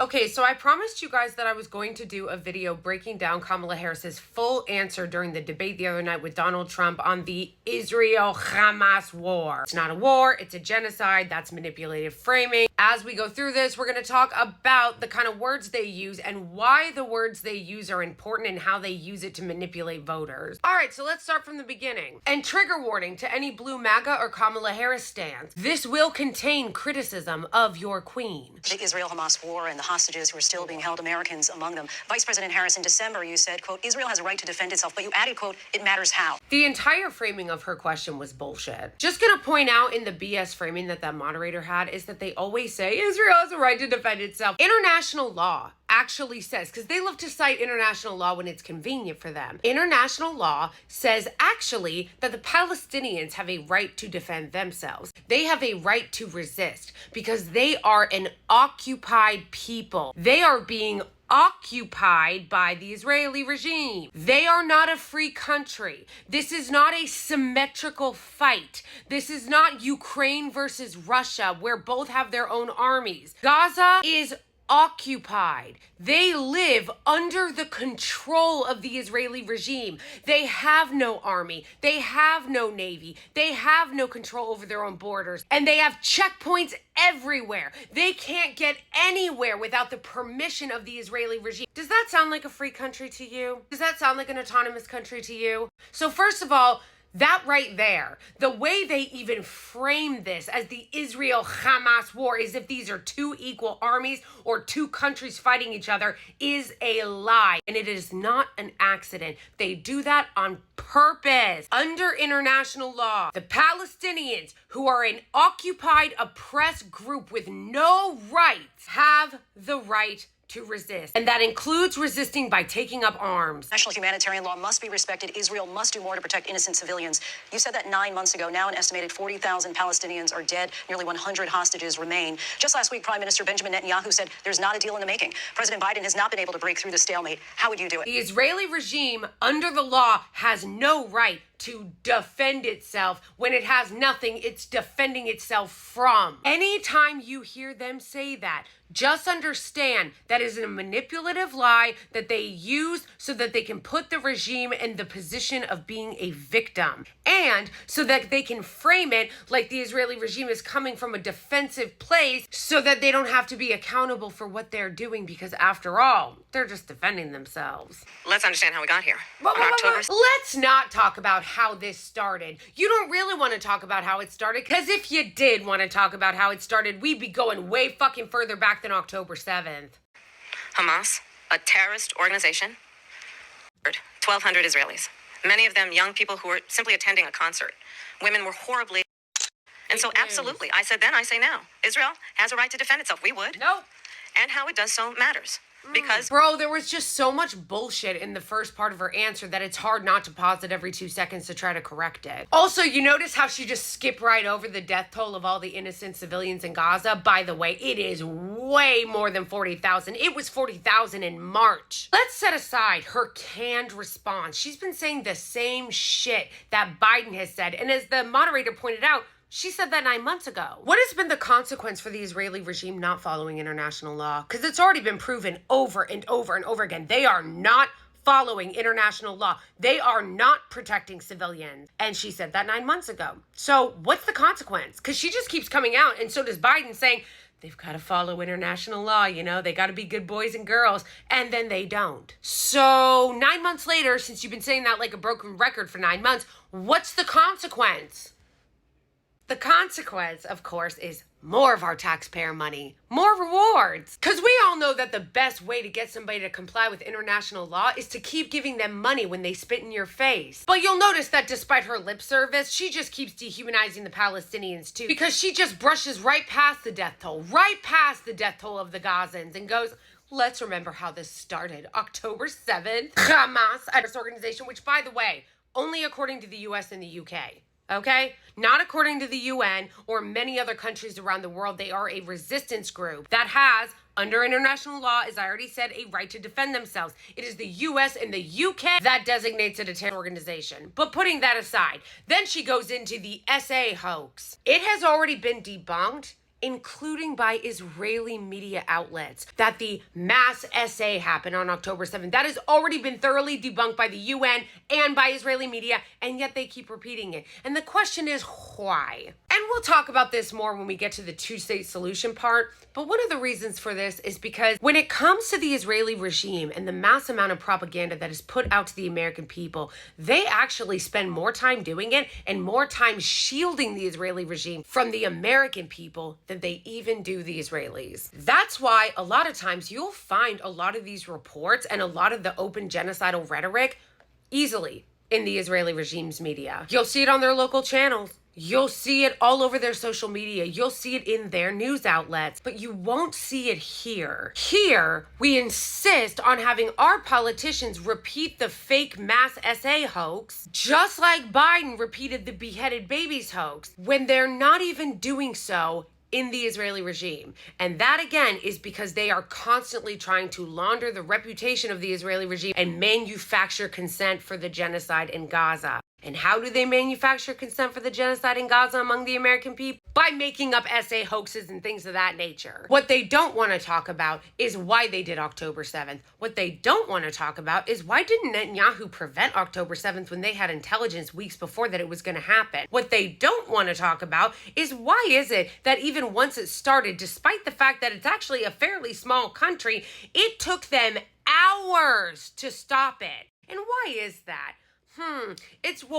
Okay, so I promised you guys that I was going to do a video breaking down Kamala Harris's full answer during the debate the other night with Donald Trump on the Israel-Hamas war. It's not a war, it's a genocide. That's manipulative framing. As we go through this, we're going to talk about the kind of words they use and why the words they use are important and how they use it to manipulate voters. All right, so let's start from the beginning. And trigger warning to any Blue MAGA or Kamala Harris stans. This will contain criticism of your queen. The Israel-Hamas war and the hostages who are still being held, Americans among them. Vice President Harris, in December, you said, quote, Israel has a right to defend itself, but you added, quote, it matters how. The entire framing of her question was bullshit. Just gonna point out in the BS framing that moderator had is that they always say Israel has a right to defend itself. International law actually says, because they love to cite international law when it's convenient for them. International law says actually that the Palestinians have a right to defend themselves. They have a right to resist because they are an occupied people. They are being occupied by the Israeli regime. They are not a free country. This is not a symmetrical fight. This is not Ukraine versus Russia where both have their own armies. Gaza is occupied. They live under the control of the Israeli regime. They have no army. They have no navy. They have no control over their own borders. And they have checkpoints everywhere. They can't get anywhere without the permission of the Israeli regime. Does that sound like a free country to you? Does that sound like an autonomous country to you? So first of all, that right there, the way they even frame this as the Israel-Hamas war as if these are two equal armies or two countries fighting each other is a lie. And it is not an accident. They do that on purpose. Under international law, the Palestinians, who are an occupied, oppressed group with no rights, have the right to resist. And that includes resisting by taking up arms. National humanitarian law must be respected. Israel must do more to protect innocent civilians. You said that 9 months ago. Now an estimated 40,000 Palestinians are dead. Nearly 100 hostages remain. Just last week, Prime Minister Benjamin Netanyahu said there's not a deal in the making. President Biden has not been able to break through the stalemate. How would you do it? The Israeli regime, under the law, has no right to defend itself. When it has nothing, it's defending itself from. Anytime you hear them say that, just understand that is a manipulative lie that they use so that they can put the regime in the position of being a victim. And so that they can frame it like the Israeli regime is coming from a defensive place so that they don't have to be accountable for what they're doing because after all, they're just defending themselves. Let's understand how we got here. Let's not talk about how this started. You don't really want to talk about how it started because if you did want to talk about how it started, we'd be going way fucking further back than October 7th. Hamas, a terrorist organization, 1,200 Israelis. Many of them young people who were simply attending a concert. Women were horribly... And so absolutely, I said then, I say now, Israel has a right to defend itself. We would. Nope. And how it does so matters. Because... Bro, there was just so much bullshit in the first part of her answer that it's hard not to pause it every 2 seconds to try to correct it. Also, you notice how she just skipped right over the death toll of all the innocent civilians in Gaza? By the way, it is way more than 40,000. It was 40,000 in March. Let's set aside her canned response. She's been saying the same shit that Biden has said. And as the moderator pointed out, she said that 9 months ago. What has been the consequence for the Israeli regime not following international law? Because it's already been proven over and over and over again. They are not following international law. They are not protecting civilians. And she said that 9 months ago. So what's the consequence? Because she just keeps coming out, and so does Biden, saying they've got to follow international law, you know, they got to be good boys and girls, and then they don't. So 9 months later, since you've been saying that like a broken record for 9 months, what's the consequence? The consequence, of course, is more of our taxpayer money, more rewards. Because we all know that the best way to get somebody to comply with international law is to keep giving them money when they spit in your face. But you'll notice that despite her lip service, she just keeps dehumanizing the Palestinians too. Because she just brushes right past the death toll, right past the death toll of the Gazans and goes, let's remember how this started. October 7th, Hamas, a terrorist organization, which by the way, only according to the US and the UK. Okay? Not according to the UN or many other countries around the world. They are a resistance group that has, under international law, as I already said, a right to defend themselves. It is the US and the UK that designates it a terror organization. But putting that aside, then she goes into the SA hoax. It has already been debunked including by Israeli media outlets, that the mass essay happened on October 7th. That has already been thoroughly debunked by the UN and by Israeli media, and yet they keep repeating it. And the question is, why? And we'll talk about this more when we get to the two-state solution part, but one of the reasons for this is because when it comes to the Israeli regime and the mass amount of propaganda that is put out to the American people, they actually spend more time doing it and more time shielding the Israeli regime from the American people than they even do the Israelis. That's why a lot of times you'll find a lot of these reports and a lot of the open genocidal rhetoric easily in the Israeli regime's media. You'll see it on their local channels. You'll see it all over their social media. You'll see it in their news outlets, but you won't see it here. Here, we insist on having our politicians repeat the fake mass SA hoax, just like Biden repeated the beheaded babies hoax, when they're not even doing so in the Israeli regime. And that again is because they are constantly trying to launder the reputation of the Israeli regime and manufacture consent for the genocide in Gaza. And how do they manufacture consent for the genocide in Gaza among the American people? By making up SA hoaxes and things of that nature. What they don't want to talk about is why they did October 7th. What they don't want to talk about is why didn't Netanyahu prevent October 7th when they had intelligence weeks before that it was going to happen? What they don't want to talk about is why is it that even once it started, despite the fact that it's actually a fairly small country, it took them hours to stop it. And why is that?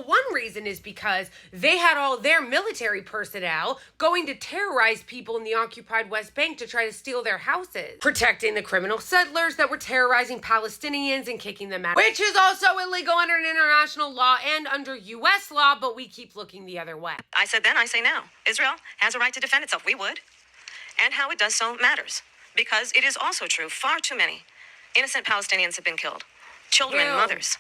One reason is because they had all their military personnel going to terrorize people in the occupied West Bank to try to steal their houses, protecting the criminal settlers that were terrorizing Palestinians and kicking them out, which is also illegal under international law and under U.S. law, but we keep looking the other way. I said then, I say now. Israel has a right to defend itself. We would. And how it does so matters. Because it is also true, far too many innocent Palestinians have been killed. Children, mothers.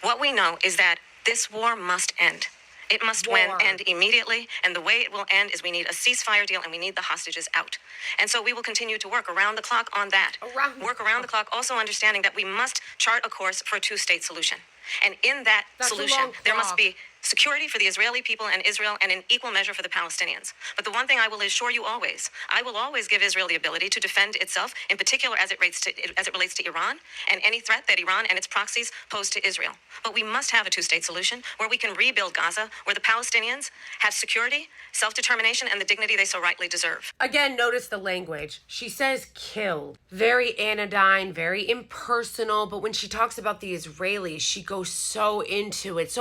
What we know is that this war must end. It must end immediately, and the way it will end is we need a ceasefire deal and we need the hostages out. And so we will continue to work around the clock on that. Work around the clock, also understanding that we must chart a course for a two-state solution. And in that solution, there must be security for the Israeli people and Israel, and in equal measure for the Palestinians. But the one thing I will assure you always, I will always give Israel the ability to defend itself, in particular as it relates to Iran and any threat that Iran and its proxies pose to Israel. But we must have a two-state solution where we can rebuild Gaza, where the Palestinians have security, self-determination, and the dignity they so rightly deserve. Again, notice the language. She says killed. Very anodyne, very impersonal, but when she talks about the Israelis, she goes so into it,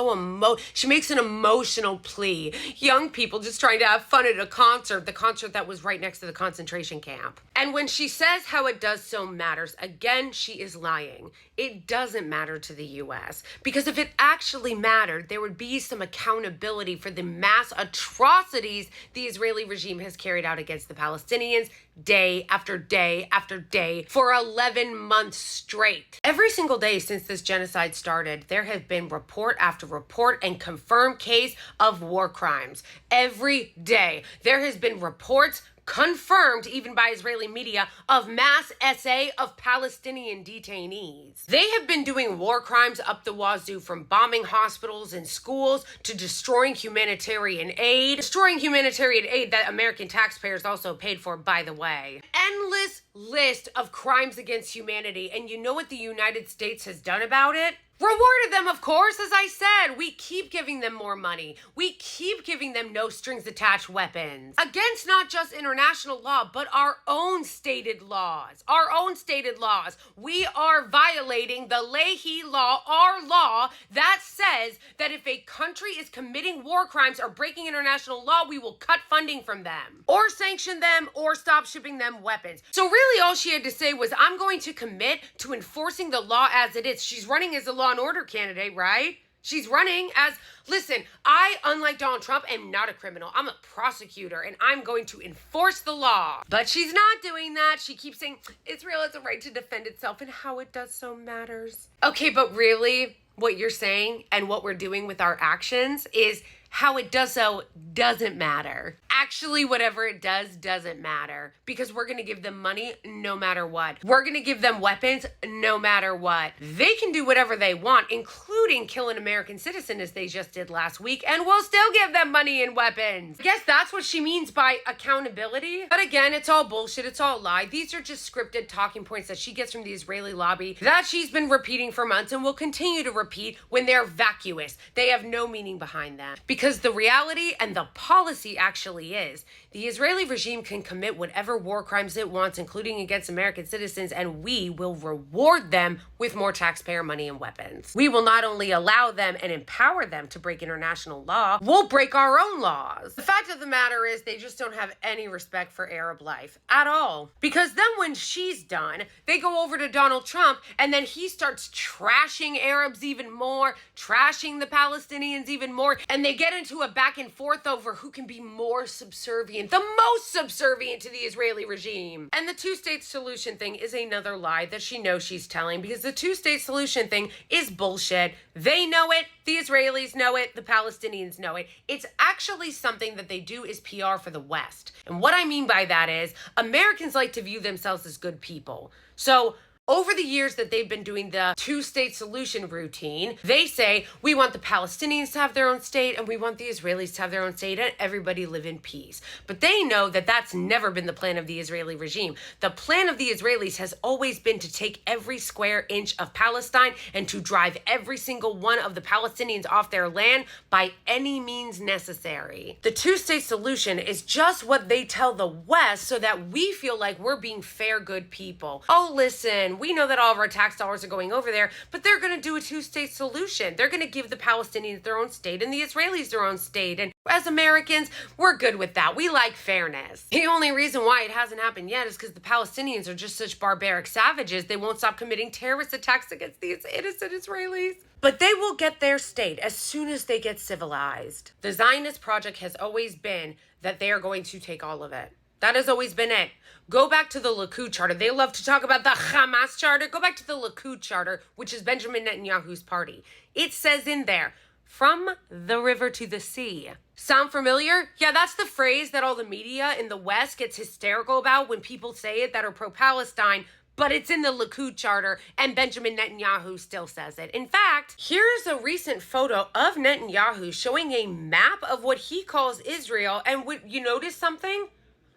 she makes an emotional plea. Young people just trying to have fun at a concert, the concert that was right next to the concentration camp. And when she says how it does so matters, again, she is lying. It doesn't matter to the U.S. Because if it actually mattered, there would be some accountability for the mass atrocities the Israeli regime has carried out against the Palestinians day after day after day for 11 months straight. Every single day since this genocide started, there have been report after report and confirmed case of war crimes. Every day there has been reports confirmed even by Israeli media of mass SA of Palestinian detainees. They have been doing war crimes up the wazoo, from bombing hospitals and schools to destroying humanitarian aid that American taxpayers also paid for, by the way. Endless list of crimes against humanity. And you know what the United States has done about it? Rewarded them, of course, as I said. We keep giving them more money. We keep giving them no strings attached weapons. Against not just international law, but our own stated laws. Our own stated laws. We are violating the Leahy law, our law, that says that if a country is committing war crimes or breaking international law, we will cut funding from them, or sanction them, or stop shipping them weapons. So really all she had to say was, I'm going to commit to enforcing the law as it is. She's running as a law and order candidate, right? She's running as, listen, I, unlike Donald Trump, am not a criminal. I'm a prosecutor, and I'm going to enforce the law. But she's not doing that. She keeps saying Israel has a right to defend itself, and how it does so matters. Okay, but really, what you're saying and what we're doing with our actions is how it does so doesn't matter. Actually, whatever it does doesn't matter, because we're going to give them money no matter what. We're going to give them weapons no matter what. They can do whatever they want, including kill an American citizen as they just did last week, and we'll still give them money and weapons. I guess that's what she means by accountability. But again, it's all bullshit. It's all a lie. These are just scripted talking points that she gets from the Israeli lobby that she's been repeating for months and will continue to repeat when they're vacuous. They have no meaning behind that. Because the reality and the policy actually is the Israeli regime can commit whatever war crimes it wants, including against American citizens, and we will reward them with more taxpayer money and weapons. We will not only allow them and empower them to break international law, we'll break our own laws. The fact of the matter is they just don't have any respect for Arab life at all. Because then when she's done, they go over to Donald Trump and then he starts trashing Arabs even more, trashing the Palestinians even more, and they get into a back and forth over who can be more subservient, the most subservient to the Israeli regime. And the two-state solution thing is another lie that she knows she's telling, because the two-state solution thing is bullshit. They know it, the Israelis know it, the Palestinians know it. It's actually something that they do as PR for the West. And what I mean by that is Americans like to view themselves as good people. So over the years that they've been doing the two-state solution routine, they say, we want the Palestinians to have their own state and we want the Israelis to have their own state and everybody live in peace. But they know that that's never been the plan of the Israeli regime. The plan of the Israelis has always been to take every square inch of Palestine and to drive every single one of the Palestinians off their land by any means necessary. The two-state solution is just what they tell the West so that we feel like we're being fair, good people. Oh, listen, we know that all of our tax dollars are going over there, but they're going to do a two-state solution. They're going to give the Palestinians their own state and the Israelis their own state. And as Americans, we're good with that. We like fairness. The only reason why it hasn't happened yet is because the Palestinians are just such barbaric savages. They won't stop committing terrorist attacks against these innocent Israelis. But they will get their state as soon as they get civilized. The Zionist project has always been that they are going to take all of it. That has always been it. Go back to the Likud charter. They love to talk about the Hamas charter. Go back to the Likud charter, which is Benjamin Netanyahu's party. It says in there, from the river to the sea. Sound familiar? Yeah, that's the phrase that all the media in the West gets hysterical about when people say it that are pro-Palestine, but it's in the Likud charter and Benjamin Netanyahu still says it. In fact, here's a recent photo of Netanyahu showing a map of what he calls Israel, and you notice something?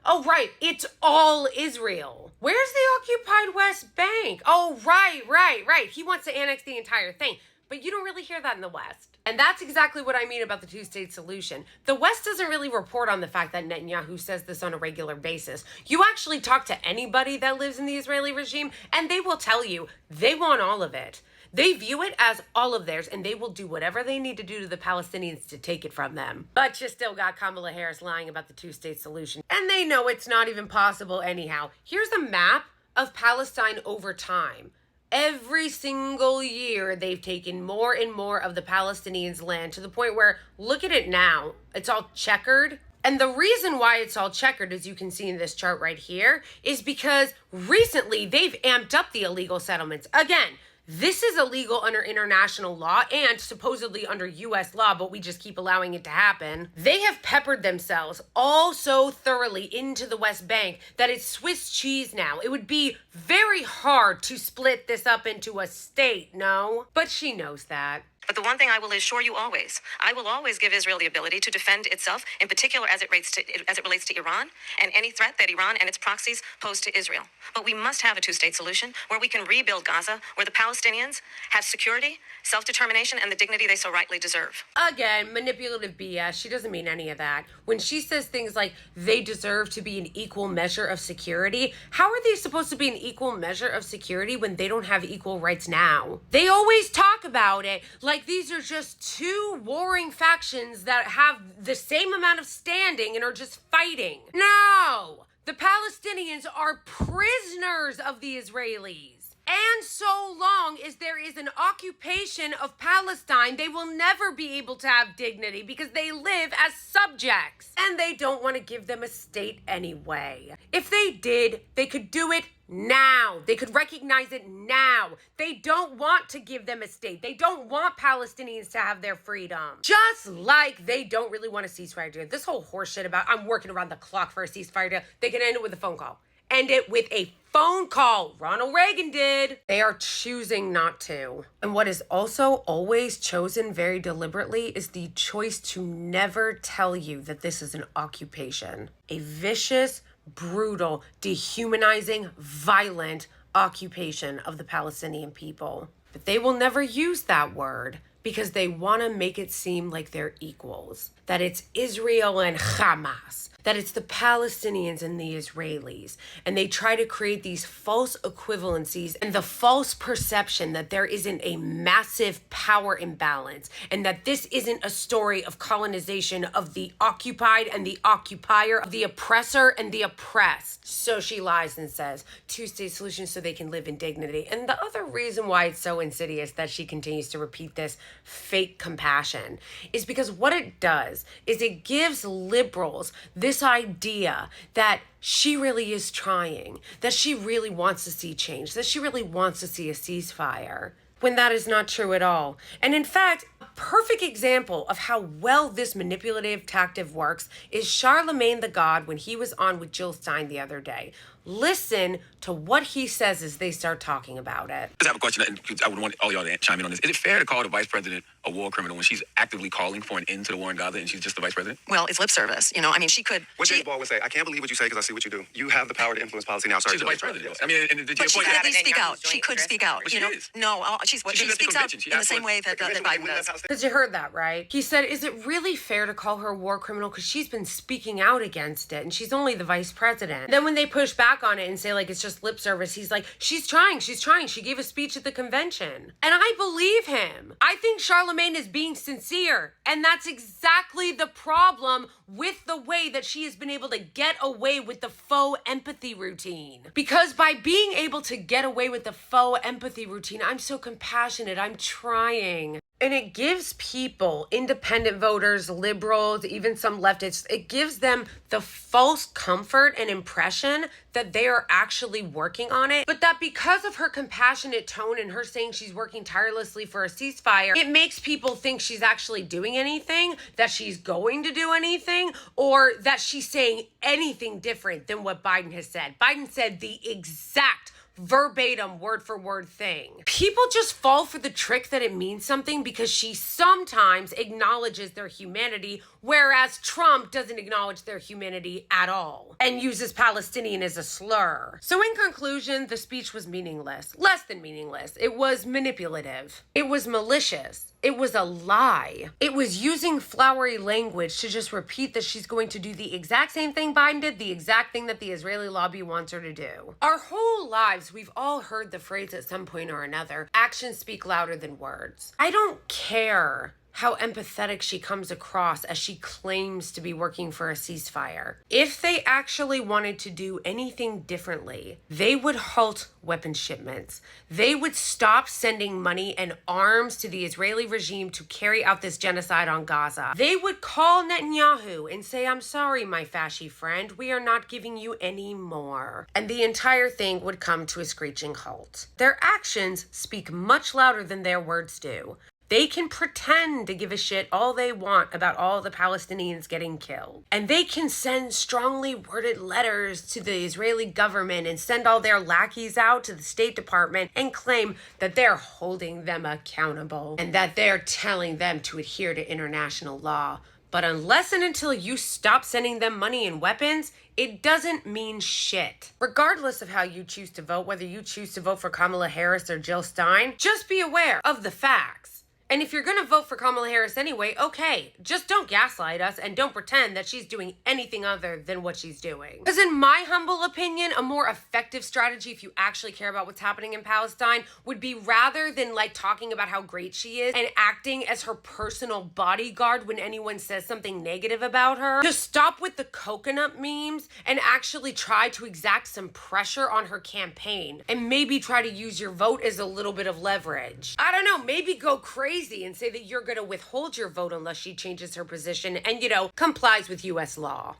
Oh, right. It's all Israel. Where's the occupied West Bank? Oh, right. He wants to annex the entire thing. But you don't really hear that in the West. And that's exactly what I mean about the two-state solution. The West doesn't really report on the fact that Netanyahu says this on a regular basis. You actually talk to anybody that lives in the Israeli regime, and they will tell you they want all of it. They view it as all of theirs, and they will do whatever they need to do to the Palestinians to take it from them. But you still got Kamala Harris lying about the two-state solution. And they know it's not even possible anyhow. Here's a map of Palestine over time. Every single year, they've taken more and more of the Palestinians' land to the point where, look at it now, it's all checkered. And the reason why it's all checkered, as you can see in this chart right here, is because recently they've amped up the illegal settlements. Again, this is illegal under international law and supposedly under U.S. law, but we just keep allowing it to happen. They have peppered themselves all so thoroughly into the West Bank that it's Swiss cheese now. It would be very hard to split this up into a state, no? But she knows that. But the one thing I will assure you always, I will always give Israel the ability to defend itself, in particular as it relates to Iran and any threat that Iran and its proxies pose to Israel. But we must have a two-state solution where we can rebuild Gaza, where the Palestinians have security, self-determination, and the dignity they so rightly deserve. Again, manipulative BS. She doesn't mean any of that. When she says things like they deserve to be an equal measure of security, how are they supposed to be an equal measure of security when they don't have equal rights now? They always talk about it like these are just two warring factions that have the same amount of standing and are just fighting. No! The Palestinians are prisoners of the Israelis. And so long as there is an occupation of Palestine, they will never be able to have dignity because they live as subjects. And they don't want to give them a state anyway. If they did, they could do it now. They could recognize it now. They don't want to give them a state. They don't want Palestinians to have their freedom. Just like they don't really want a ceasefire deal. This whole horseshit about I'm working around the clock for a ceasefire deal, they can end it with a phone call. End it with a phone call. Ronald Reagan did. They are choosing not to. And what is also always chosen very deliberately is the choice to never tell you that this is an occupation. A vicious, brutal, dehumanizing, violent occupation of the Palestinian people. But they will never use that word because they want to make it seem like they're equals. That it's Israel and Hamas. That it's the Palestinians and the Israelis. And they try to create these false equivalencies and the false perception that there isn't a massive power imbalance and that this isn't a story of colonization of the occupied and the occupier, of the oppressor and the oppressed. So she lies and says, two-state solution so they can live in dignity. And the other reason why it's so insidious that she continues to repeat this fake compassion is because what it does is it gives liberals this idea that she really is trying, that she really wants to see change, that she really wants to see a ceasefire, when that is not true at all. And in fact, a perfect example of how well this manipulative tactic works is Charlemagne the God when he was on with Jill Stein the other day. Listen to what he says as they start talking about it. I have a question, and I would want all y'all to chime in on this. Is it fair to call the vice president a war criminal when she's actively calling for an end to the war in Gaza and she's just the vice president? Well, it's lip service. You know, I mean, she could. What James Ball would say, I can't believe what you say because I see what you do. You have the power to influence policy now. Sorry, She's the vice president. I mean, and But she could at least speak out. She could speak out. But she is. No, she speaks out in the same way that Biden does. Because you heard that, right? He said, is it really fair to call her a war criminal? Because she's been speaking out against it, and she's only the vice president. Then when they push back on it and say, like, it's just lip service, he's like, she's trying. She gave a speech at the convention. And I believe him. I think Charlemagne is being sincere. And that's exactly the problem with the way that she has been able to get away with the faux empathy routine. Because by being able to get away with the faux empathy routine, I'm so compassionate, I'm trying. And it gives people, independent voters, liberals, even some leftists, it gives them the false comfort and impression that they are actually working on it. But that because of her compassionate tone and her saying she's working tirelessly for a ceasefire, it makes people think she's actually doing anything, that she's going to do anything, or that she's saying anything different than what Biden has said. Biden said the exact verbatim word for word thing. People just fall for the trick that it means something because she sometimes acknowledges their humanity, whereas Trump doesn't acknowledge their humanity at all and uses Palestinian as a slur. So in conclusion, the speech was meaningless, less than meaningless. It was manipulative. It was malicious. It was a lie. It was using flowery language to just repeat that she's going to do the exact same thing Biden did, the exact thing that the Israeli lobby wants her to do. Our whole lives, we've all heard the phrase at some point or another, actions speak louder than words. I don't care how empathetic she comes across as she claims to be working for a ceasefire. If they actually wanted to do anything differently, they would halt weapons shipments. They would stop sending money and arms to the Israeli regime to carry out this genocide on Gaza. They would call Netanyahu and say, I'm sorry, my fasci friend, we are not giving you any more. And the entire thing would come to a screeching halt. Their actions speak much louder than their words do. They can pretend to give a shit all they want about all the Palestinians getting killed. And they can send strongly worded letters to the Israeli government and send all their lackeys out to the State Department and claim that they're holding them accountable and that they're telling them to adhere to international law. But unless and until you stop sending them money and weapons, it doesn't mean shit. Regardless of how you choose to vote, whether you choose to vote for Kamala Harris or Jill Stein, just be aware of the facts. And if you're gonna vote for Kamala Harris anyway, okay, just don't gaslight us and don't pretend that she's doing anything other than what she's doing. Because in my humble opinion, a more effective strategy if you actually care about what's happening in Palestine would be, rather than like talking about how great she is and acting as her personal bodyguard when anyone says something negative about her, to stop with the coconut memes and actually try to exact some pressure on her campaign and maybe try to use your vote as a little bit of leverage. I don't know, maybe go crazy and say that you're gonna withhold your vote unless she changes her position and, complies with US law.